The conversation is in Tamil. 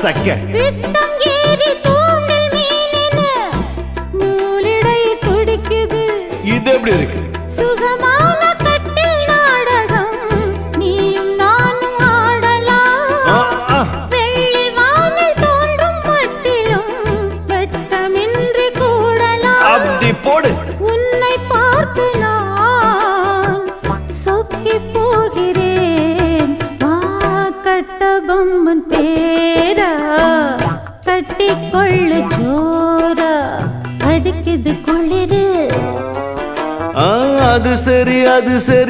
கசக்க பித்தம் ஏறி தூண்டில் மீனென நூலிடை துடிக்குது. இது எப்படி இருக்கு? சுகமான கட்டில் நாடகம் நீயும் நானும் ஆடலாம். வெள்ளி வானில் தோன்றும் மட்டிலும் வெட்டமின்றி கூடலாம். அப்படி போடு. உன்னை பார்த்து நான் சொக்கி போகிறேன். வா கட்டபொம்மன் பேரா கட்டிக்கொள்ளு ஜோரா அடிக்குது குளிரு. அது சரி அது சரி.